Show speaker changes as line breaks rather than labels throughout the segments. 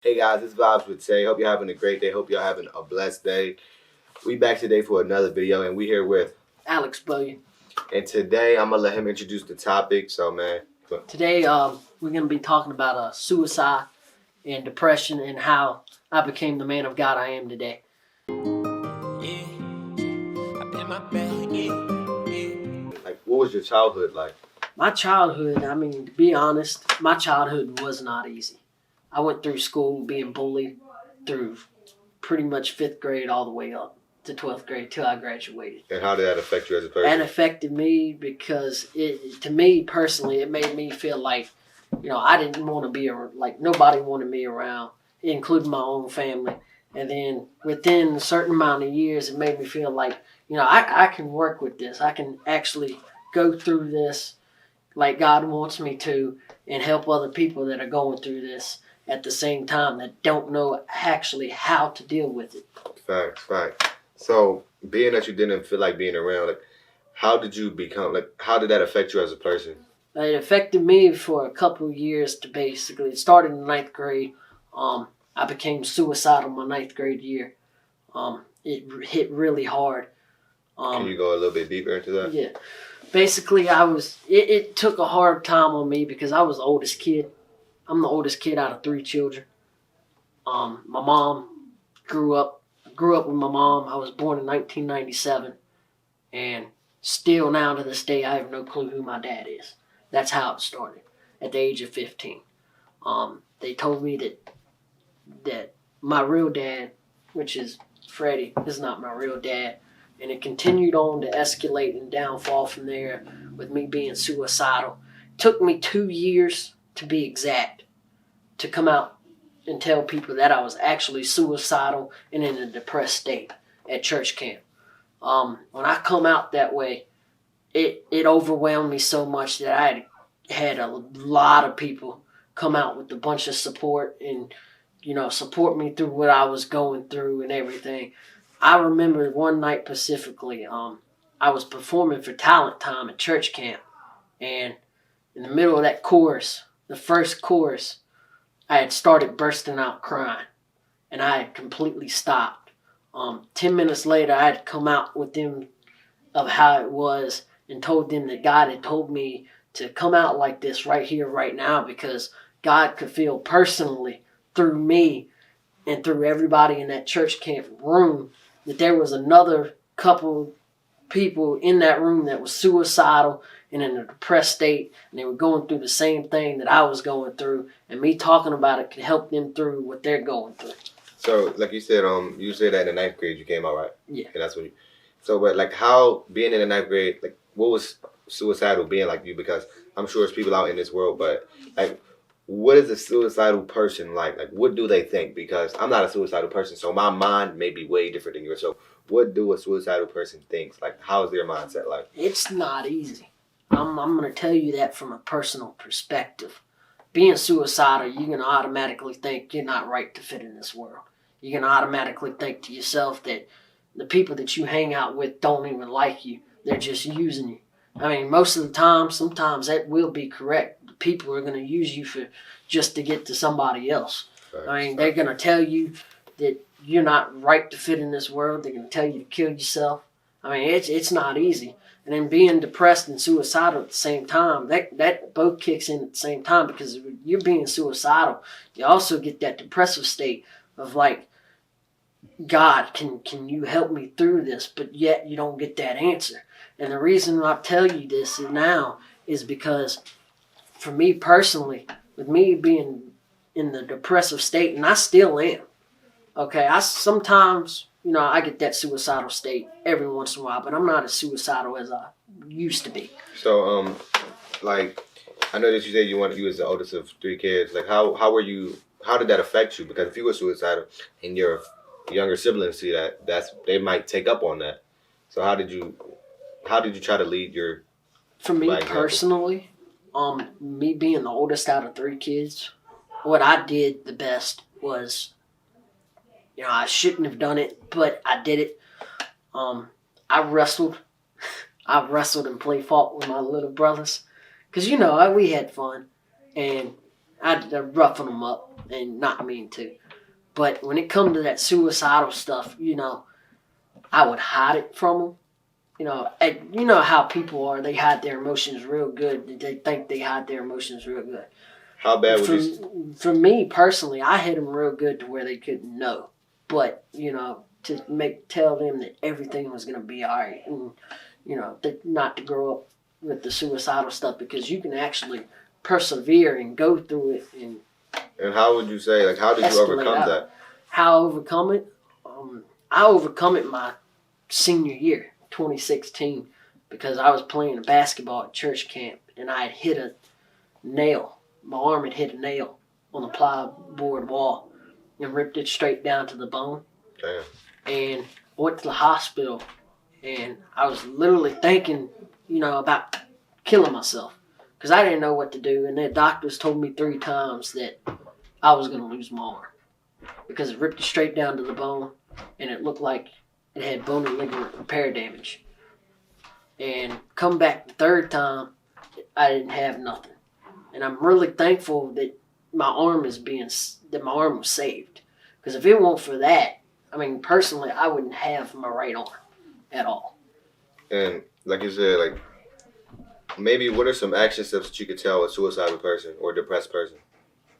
Hey guys, it's Vibes with Tay. Hope you're having a great day. Hope you're having a blessed day. We back today for another video, and we here with
Alex Billion.
And today I'm gonna let him introduce the topic. So man,
Today we're gonna be talking about suicide and depression and how I became the man of God I am today.
like, what was your childhood like?
My childhood, I mean, to be honest, my childhood was not easy. I went through school being bullied through pretty much 5th grade all the way up to 12th grade till I graduated.
And how did that affect you as a person?
That affected me because to me personally, it made me feel like, I didn't want to be like nobody wanted me around, including my own family. And then within a certain amount of years, it made me feel like, I can work with this. I can actually go through this like God wants me to and help other people that are going through this at the same time that don't know actually how to deal with it.
Facts. So being that you didn't feel like being around, like, how did you become, like, how did that affect you as a person?
It affected me for a couple of years it started in the 9th grade. I became suicidal my 9th grade year. It hit really hard.
Can you go a little bit deeper into that?
Yeah. Basically, it took a hard time on me because I was the oldest kid. I'm the oldest kid out of 3 children. My mom grew up with my mom. I was born in 1997. And still now to this day, I have no clue who my dad is. That's how it started at the age of 15. They told me that my real dad, which is Freddie, is not my real dad. And it continued on to escalate and downfall from there with me being suicidal. It took me 2 years, to be exact, to come out and tell people that I was actually suicidal and in a depressed state at church camp. When I come out that way, it overwhelmed me so much that I had a lot of people come out with a bunch of support and, support me through what I was going through and everything. I remember one night specifically, I was performing for talent time at church camp, and in the middle of that chorus, the first chorus, I had started bursting out crying, and I had completely stopped. 10 minutes later, I had come out with them of how it was and told them that God had told me to come out like this right here, right now, because God could feel personally through me and through everybody in that church camp room that there was another couple people in that room that was suicidal and in a depressed state, and they were going through the same thing that I was going through, and me talking about it could help them through what they're going through.
So, like you said that in the 9th grade you came out, right?
Yeah.
And that's when you... So, but, like, how, being in the 9th grade, like, what was suicidal being like you? Because I'm sure there's people out in this world, but, like, what is a suicidal person like? Like, what do they think? Because I'm not a suicidal person, so my mind may be way different than yours. So, what do a suicidal person think? Like, how is their mindset like?
It's not easy. I'm going to tell you that from a personal perspective. Being suicidal, you're going to automatically think you're not right to fit in this world. You're going to automatically think to yourself that the people that you hang out with don't even like you. They're just using you. I mean, most of the time, sometimes that will be correct. People are going to use you for just to get to somebody else. I mean, they're going to tell you that you're not right to fit in this world. They're going to tell you to kill yourself. I mean, it's not easy. And then being depressed and suicidal at the same time, that both kicks in at the same time, because if you're being suicidal, you also get that depressive state of like, God, can you help me through this? But yet you don't get that answer. And the reason I tell you this now is because for me personally, with me being in the depressive state, and I still am, okay, I sometimes, I get that suicidal state every once in a while, but I'm not as suicidal as I used to be.
So, like, I know that you said you was the oldest of 3 kids. Like, how did that affect you? Because if you were suicidal and your younger siblings see that, they might take up on that. So how did you try to lead your...
For me personally, me being the oldest out of 3 kids, what I did the best was, I shouldn't have done it, but I did it. I wrestled. I wrestled and played fought with my little brothers. Because, we had fun. And I roughen them up. and not mean to. But when it comes to that suicidal stuff, I would hide it from them. You know how people are. They hide their emotions real good. They think they hide their emotions real good.
How bad would you...
For me, personally, I hid them real good to where they couldn't know. But, to tell them that everything was going to be all right. And, not to grow up with the suicidal stuff, because you can actually persevere and go through it.
And how would you say, like, how did you overcome that?
How I overcome it? I overcome it my senior year, 2016, because I was playing basketball at church camp, and I had hit a nail. My arm had hit a nail on the plyboard wall and ripped it straight down to the bone.
Damn.
And I went to the hospital, and I was literally thinking, about killing myself, because I didn't know what to do. And the doctors told me 3 times that I was going to lose my arm because it ripped it straight down to the bone, and it looked like it had bone and ligament repair damage. And come back the 3rd time, I didn't have nothing. And I'm really thankful that my arm was saved. Because if it weren't for that, personally, I wouldn't have my right arm at all.
And like you said, like, maybe what are some action steps that you could tell a suicidal person or depressed person?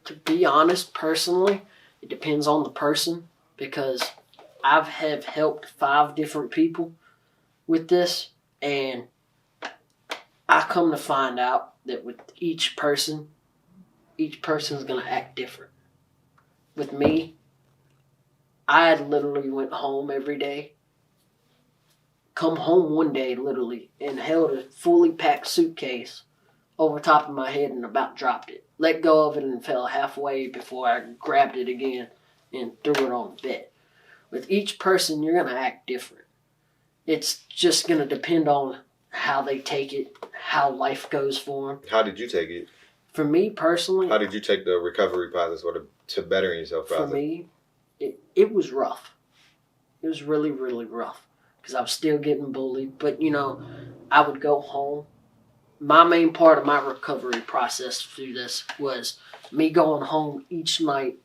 To be honest, personally, it depends on the person, because I have helped 5 different people with this, and I come to find out that with each person is going to act different. With me, I literally went home every day, come home one day literally, and held a fully packed suitcase over top of my head and about dropped it. Let go of it and fell halfway before I grabbed it again and threw it on the bed. With each person, you're going to act different. It's just going to depend on how they take it, how life goes for them.
How did you take it?
For me personally...
How did you take the recovery process or to bettering yourself process?
For me, it was rough. It was really, really rough, because I was still getting bullied. But, I would go home. My main part of my recovery process through this was me going home each night,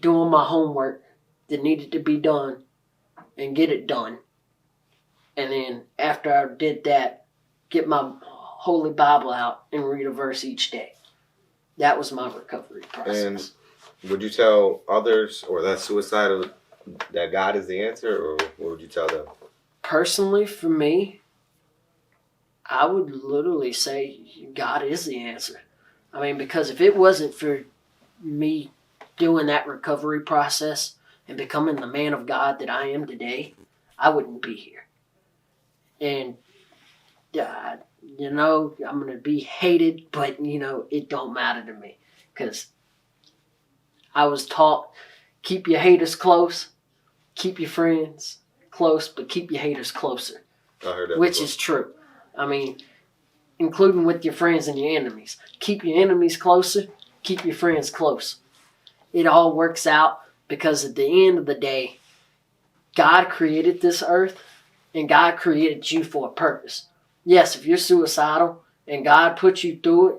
doing my homework that needed to be done, and get it done. And then after I did that, get my Holy Bible out and read a verse each day. That was my recovery process.
And would you tell others, or that's suicidal, that God is the answer, or what would you tell them? Personally,
for me, I would literally say God is the answer. Because if it wasn't for me doing that recovery process and becoming the man of God that I am today, I wouldn't be here. And, I'm going to be hated, but, it don't matter to me. Because I was taught, keep your haters close, keep your friends close, but keep your haters closer.
I heard that
which
before.
Is true. Including with your friends and your enemies. Keep your enemies closer, keep your friends close. It all works out, because at the end of the day, God created this earth, and God created you for a purpose. Yes, if you're suicidal and God put you through it,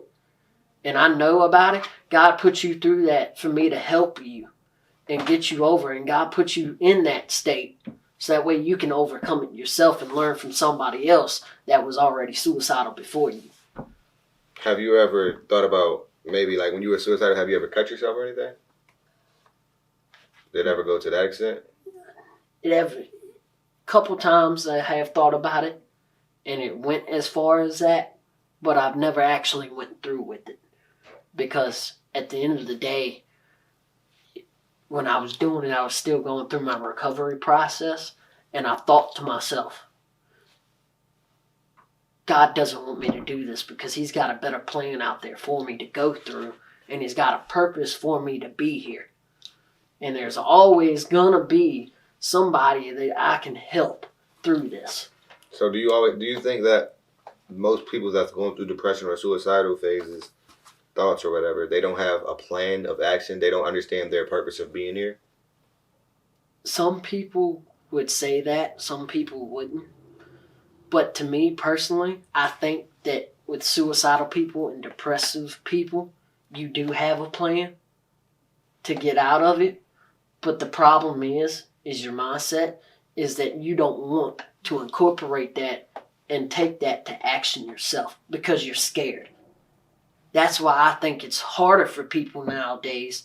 and I know about it, God put you through that for me to help you and get you over, and God put you in that state so that way you can overcome it yourself and learn from somebody else that was already suicidal before you.
Have you ever thought about, maybe like when you were suicidal, have you ever cut yourself or anything? Did it ever go to that extent?
A couple times I have thought about it, and it went as far as that, but I've never actually went through with it. Because at the end of the day, when I was doing it, I was still going through my recovery process, and I thought to myself, God doesn't want me to do this because He's got a better plan out there for me to go through, and He's got a purpose for me to be here. And there's always going to be somebody that I can help through this.
So do you think that most people that's going through depression or suicidal phases, thoughts or whatever, they don't have a plan of action? They don't understand their purpose of being here?
Some people would say that. Some people wouldn't. But to me personally, I think that with suicidal people and depressive people, you do have a plan. to get out of it. But the problem is your mindset is that you don't want to incorporate that and take that to action yourself because you're scared. That's why I think it's harder for people nowadays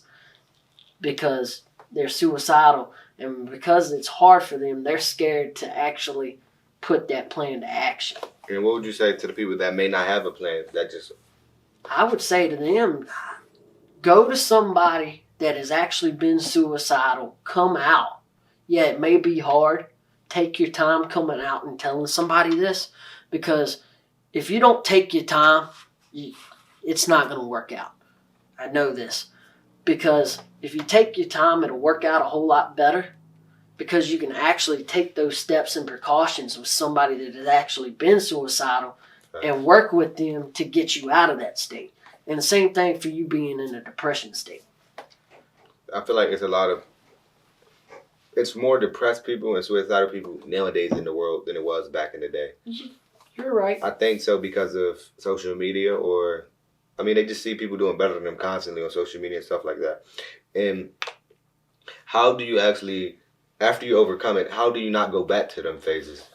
because they're suicidal. And because it's hard for them, they're scared to actually put that plan to action.
And what would you say to the people that may not have a plan?
I would say to them, go to somebody that has actually been suicidal. Come out. Yeah, it may be hard. Take your time coming out and telling somebody this. Because if you don't take your time, it's not going to work out. I know this. Because if you take your time, it'll work out a whole lot better. Because you can actually take those steps and precautions with somebody that has actually been suicidal and work with them to get you out of that state. And the same thing for you being in a depression state.
I feel like it's more depressed people and suicidal people nowadays in the world than it was back in the day.
You're right.
I think so because of social media they just see people doing better than them constantly on social media and stuff like that. And how do you actually, after you overcome it, how do you not go back to them phases?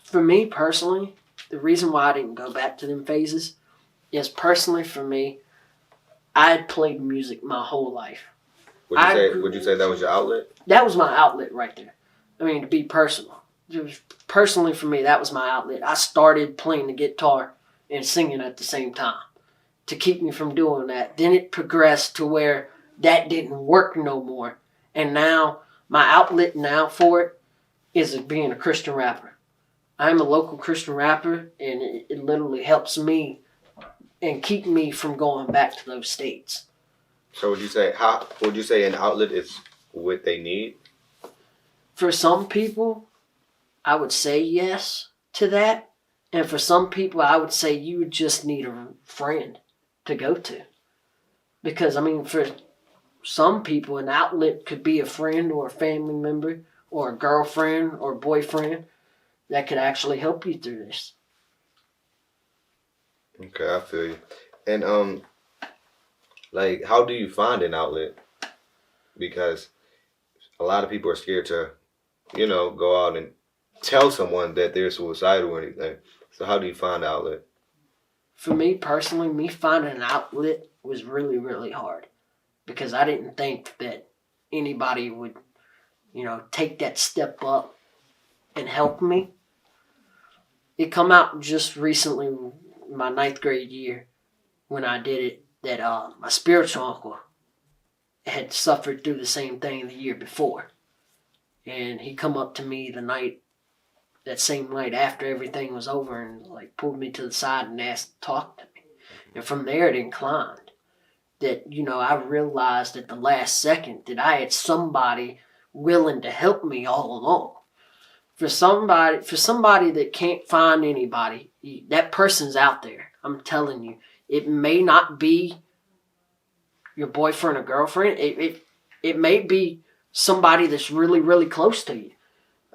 For me personally, the reason why I didn't go back to them phases is personally for me, I had played music my whole life.
Would you say that was your outlet?
That was my outlet right there. I mean, to be personal. Personally for me, that was my outlet. I started playing the guitar and singing at the same time to keep me from doing that. Then it progressed to where that didn't work no more. And now, my outlet now for it is being a Christian rapper. I'm a local Christian rapper, and it literally helps me and keep me from going back to those states.
So would you say an outlet is what they need?
For some people, I would say yes to that. And for some people, I would say you would just need a friend to go to. Because, for some people, an outlet could be a friend or a family member or a girlfriend or boyfriend that could actually help you through this.
Okay, I feel you. And how do you find an outlet? Because a lot of people are scared to, go out and tell someone that they're suicidal or anything. So how do you find an outlet?
For me personally, me finding an outlet was really, really hard. Because I didn't think that anybody would, take that step up and help me. It come out just recently, my 9th grade year, when I did it, that my spiritual uncle had suffered through the same thing the year before. And he come up to me that same night after everything was over and pulled me to the side and asked to talk to me. And from there it inclined. That, I realized at the last second that I had somebody willing to help me all along. For somebody that can't find anybody, that person's out there. I'm telling you, it may not be your boyfriend or girlfriend. It may be somebody that's really, really close to you.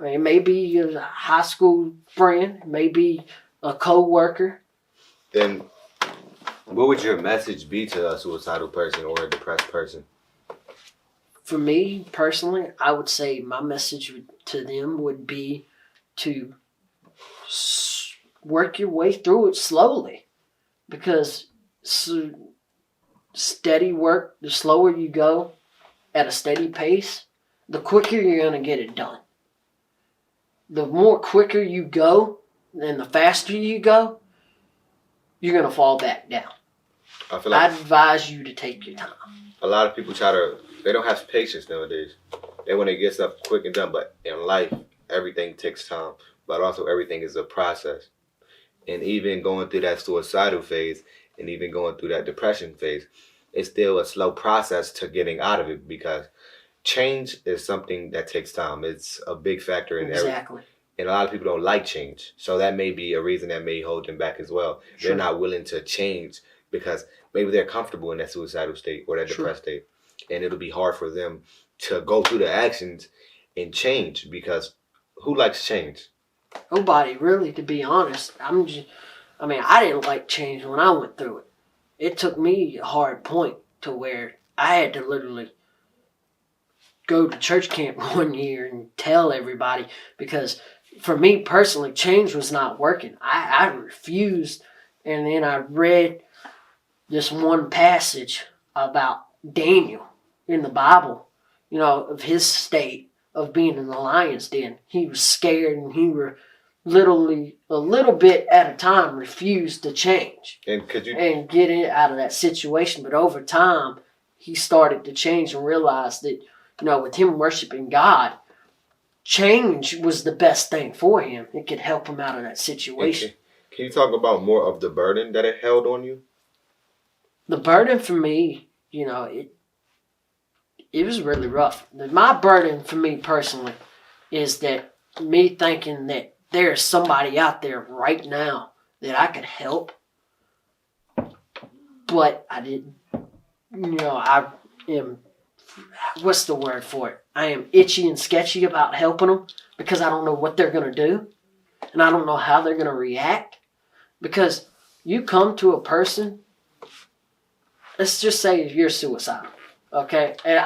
It may be your high school friend. It may be a co-worker.
Then what would your message be to a suicidal person or a depressed person?
For me, personally, I would say my message to them would be to work your way through it slowly. Because steady work, the slower you go at a steady pace, the quicker you're going to get it done. The more quicker you go and the faster you go, you're going to fall back down.
I feel like
I'd advise you to take your time.
A lot of people they don't have patience nowadays. They want to get stuff quick and done, but in life, everything takes time. But also everything is a process. And even going through that suicidal phase and even going through that depression phase, it's still a slow process to getting out of it because change is something that takes time. It's a big factor in
Exactly.
And a lot of people don't like change. So that may be a reason that may hold them back as well.
Sure.
They're not willing to change because maybe they're comfortable in that suicidal state or that depressed state. And it'll be hard for them to go through the actions and change because who likes change?
Nobody, really, to be honest. I didn't like change when I went through it. It took me a hard point to where I had to literally go to church camp one year and tell everybody, because for me personally, change was not working. I refused, and then I read this one passage about Daniel in the Bible, of his state of being in the lion's den. He was scared, and he were literally a little bit at a time refused to change
And
get it out of that situation. But over time, he started to change and realized that, with him worshiping God, change was the best thing for him. It could help him out of that situation.
Can you talk about more of the burden that it held on you?
The burden for me, it was really rough. My burden for me personally is that me thinking that there's somebody out there right now that I could help, but I didn't. I am, what's the word for it? I am itchy and sketchy about helping them because I don't know what they're going to do, and I don't know how they're going to react. Because you come to a person, let's just say you're suicidal, okay? And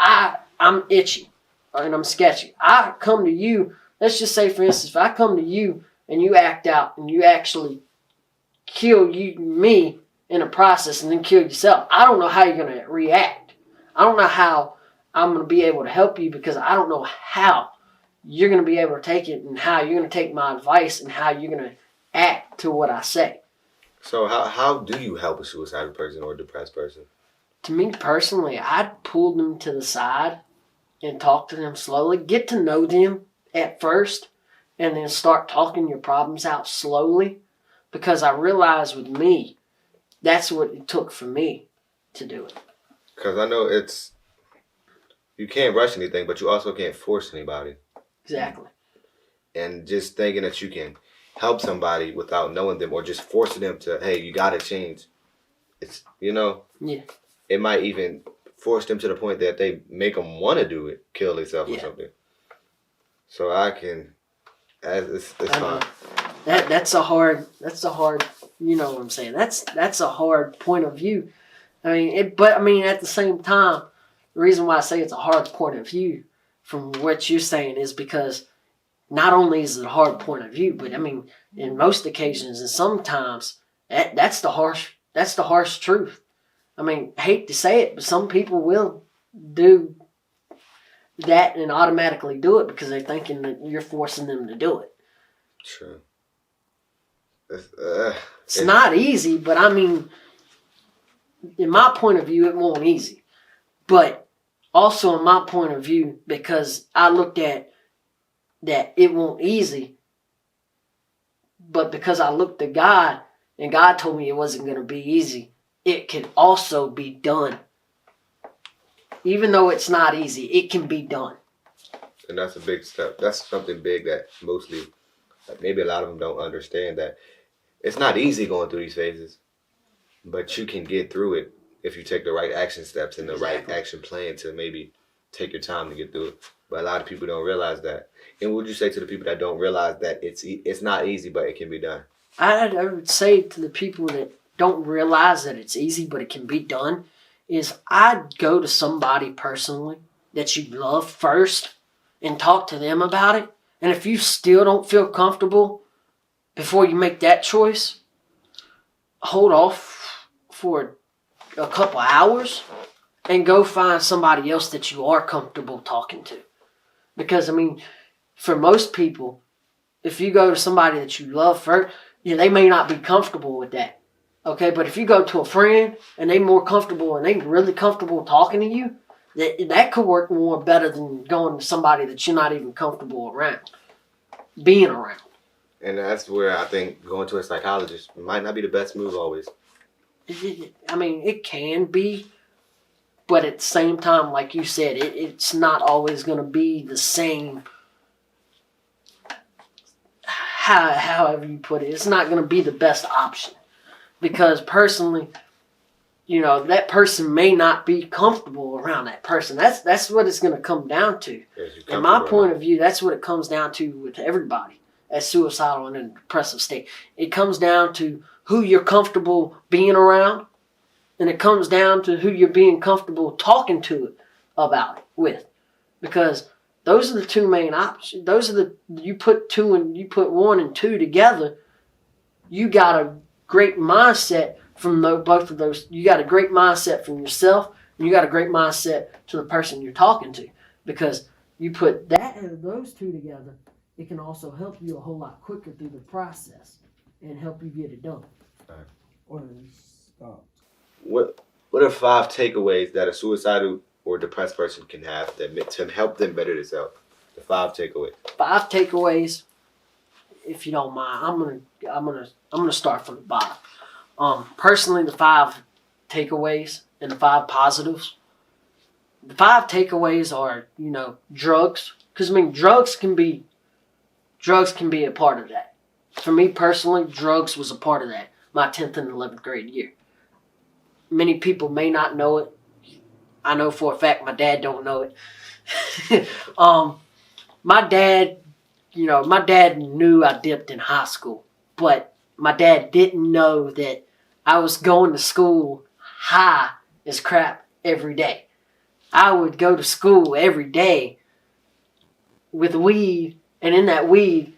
I'm itchy and I'm sketchy. I come to you, let's just say, for instance, if I come to you and you act out and you actually kill me in a process and then kill yourself, I don't know how you're going to react. I don't know how I'm going to be able to help you, because I don't know how you're going to be able to take it and how you're going to take my advice and how you're going to act to what I say.
So how do you help a suicidal person or a depressed person?
To me personally, I'd pull them to the side and talk to them slowly. Get to know them at first, and then start talking your problems out slowly. Because I realized with me, that's what it took for me to do it.
Because I know you can't rush anything, but you also can't force anybody.
Exactly.
And just thinking that you can help somebody without knowing them, or just forcing them to, hey, you gotta change. It's,
Yeah.
It might even force them to the point that they make them want to do it, kill themselves or something. So it's fine.
That's a hard, you know what I'm saying? That's a hard point of view. But at the same time, the reason why I say it's a hard point of view from what you're saying is because not only is it a hard point of view, but in most occasions and sometimes that's the harsh truth. I hate to say it, but some people will do that and automatically do it because they're thinking that you're forcing them to do it.
True.
It's not easy, but in my point of view, it wasn't easy. But also in my point of view, because I looked at that it wasn't easy, but because I looked at God and God told me it wasn't going to be easy, it can also be done. Even though it's not easy, it can be done.
And that's a big step. That's something big that mostly, maybe a lot of them don't understand, that it's not easy going through these phases, but you can get through it if you take the right action steps and the right action plan to maybe take your time to get through it. But a lot of people don't realize that. And what would you say to the people that don't realize that it's not easy, but it can be done?
I would say to the people that don't realize that it's easy, but it can be done, is I'd go to somebody personally that you love first and talk to them about it. And if you still don't feel comfortable before you make that choice, hold off for a couple hours and go find somebody else that you are comfortable talking to. Because, for most people, if you go to somebody that you love first, they may not be comfortable with that. Okay, but if you go to a friend and they're more comfortable and they're really comfortable talking to you, that could work more better than going to somebody that you're not even comfortable being around.
And that's where I think going to a psychologist might not be the best move always.
It can be, but at the same time, like you said, it's not always going to be the same. However you put it, it's not going to be the best option. Because personally, that person may not be comfortable around that person. That's what it's going to come down to. In my point of view, that's what it comes down to with everybody that's suicidal and in a depressive state. It comes down to who you're comfortable being around, and it comes down to who you're being comfortable talking to about it with. because those are the two main options. You put one and two together, you got a great mindset from both of those. You got a great mindset from yourself, and you got a great mindset to the person you're talking to, because you put those two together, it can also help you a whole lot quicker through the process and help you get it done.
Right.
Or stop.
What are 5 takeaways that a suicidal or depressed person can have to help them better themselves? The 5 takeaways.
5 takeaways, if you don't mind. I'm gonna start from the bottom. Personally, the 5 takeaways and the 5 positives. The 5 takeaways are, drugs, because drugs can be a part of that. For me personally, drugs was a part of that. My 10th and 11th grade year. Many people may not know it. I know for a fact my dad don't know it. My dad knew I dipped in high school, but my dad didn't know that I was going to school high as crap every day. I would go to school every day with weed, and in that weed,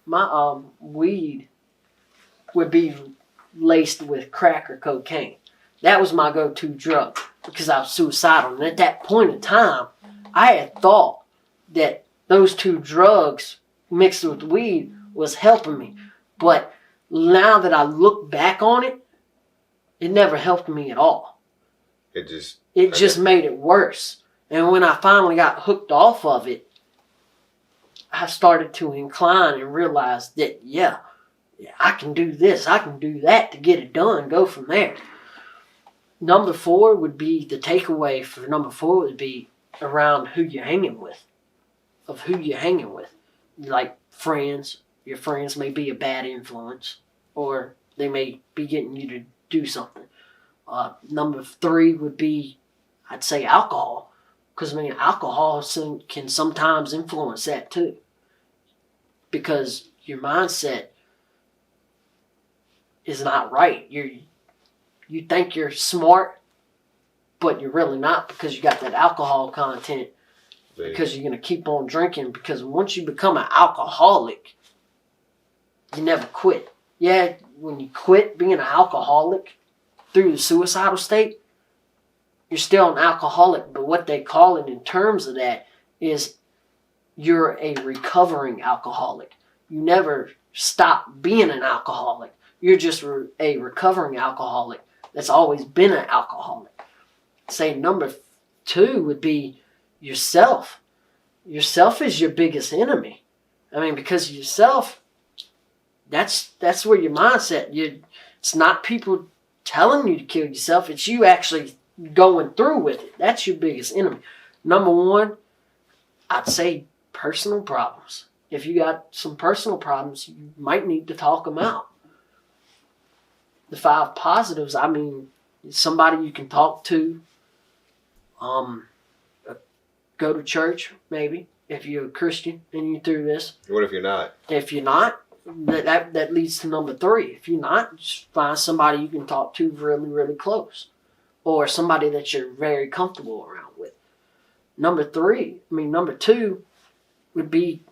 my weed would be laced with crack or cocaine. That was my go-to drug because I was suicidal. And at that point in time, I had thought that those 2 drugs mixed with weed was helping me. But now that I look back on it, it never helped me at all. It just made it worse. And when I finally got hooked off of it, I started to incline and realize that, yeah, I can do this, I can do that to get it done, go from there. Number 4 would be, the takeaway for number 4 would be around who you're hanging with. Like friends. Your friends may be a bad influence, or they may be getting you to do something. Number 3 would be, I'd say, alcohol. Because, alcohol can sometimes influence that too. Because your mindset is not right. You think you're smart, but you're really not, because you got that alcohol content. Because you're going to keep on drinking. Because once you become an alcoholic, you never quit. Yeah, when you quit being an alcoholic through the suicidal state, you're still an alcoholic. But what they call it in terms of that is you're a recovering alcoholic. You never stop being an alcoholic. You're just a recovering alcoholic that's always been an alcoholic. Say number 2 would be yourself. Yourself is your biggest enemy. Because yourself, that's where your mindset. It's not people telling you to kill yourself. It's you actually going through with it. That's your biggest enemy. Number 1, I'd say personal problems. If you got some personal problems, you might need to talk them out. The 5 positives, somebody you can talk to. Go to church, maybe, if you're a Christian and you're through this.
What if you're not?
If you're not, that leads to number 3. If you're not, just find somebody you can talk to really, really close. Or somebody that you're very comfortable around with. Number 2 would be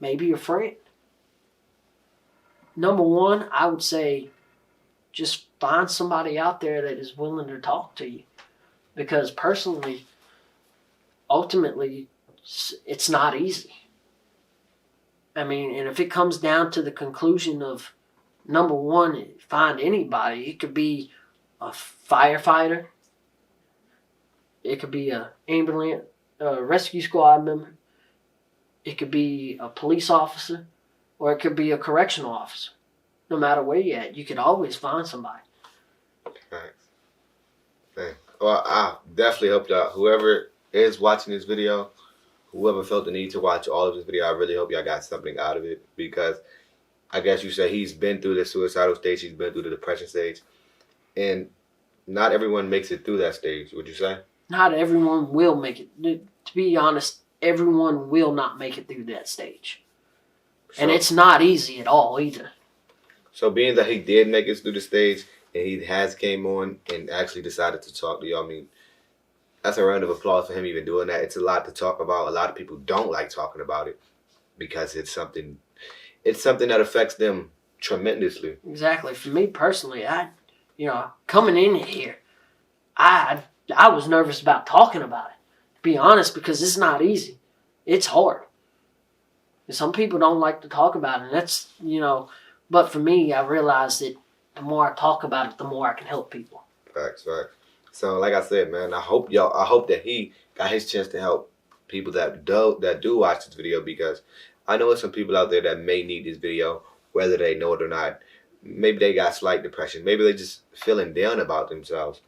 maybe your friend. Number 1, I would say just find somebody out there that is willing to talk to you. Because personally, ultimately, it's not easy. And if it comes down to the conclusion of, number 1, find anybody. It could be a firefighter. It could be a rescue squad member. It could be a police officer. Or it could be a correctional officer. No matter where you're at, you could always find somebody.
Thanks. Well, I definitely hope y'all, whoever is watching this video, whoever felt the need to watch all of this video, I really hope y'all got something out of it, because I guess you said he's been through the suicidal stage, he's been through the depression stage, and not everyone makes it through that stage, would you say?
Not everyone will make it. To be honest, everyone will not make it through that stage. And it's not easy at all either.
So being that he did make it through the stage, and he has came on and actually decided to talk to y'all, that's a round of applause for him even doing that. It's a lot to talk about. A lot of people don't like talking about it because it's something that affects them tremendously.
Exactly. For me personally, coming in here, I was nervous about talking about it. To be honest, because it's not easy. It's hard. And some people don't like to talk about it. And that's, but for me, I realized that the more I talk about it, the more I can help people.
Facts. So, like I said, man, I hope that he got his chance to help people that do watch this video, because I know there's some people out there that may need this video, whether they know it or not. Maybe they got slight depression. Maybe they just feeling down about themselves.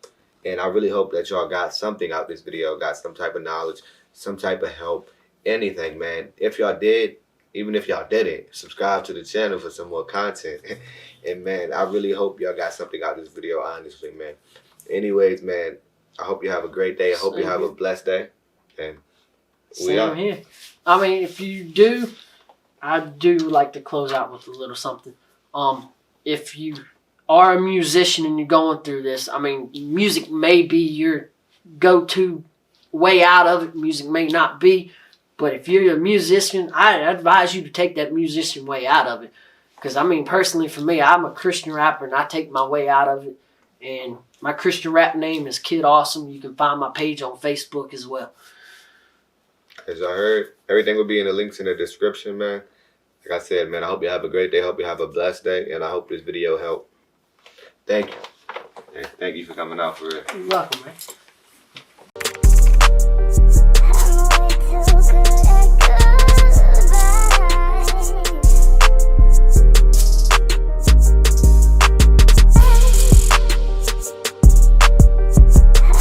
And I really hope that y'all got something out this video, got some type of knowledge, some type of help, anything, man. If y'all did, even if y'all didn't, subscribe to the channel for some more content. And, man, I really hope y'all got something out of this video, honestly, man. Anyways, man, I hope you have a great day. I hope you have a blessed day. And we are.
Same here. I mean, if you do, I do like to close out with a little something. If you are a musician and you're going through this, I mean, music may be your go-to way out of it. Music may not be. But if you're a musician, I advise you to take that musician way out of it. Because, I mean, personally for me, I'm a Christian rapper and I take my way out of it. And my Christian rap name is Kid Awesome. You can find my page on Facebook as well.
As I heard, everything will be in the links in the description, man. Like I said, man, I hope you have a great day. I hope you have a blessed day. And I hope this video helped. Thank you. And thank you for coming out for real.
You're welcome, man.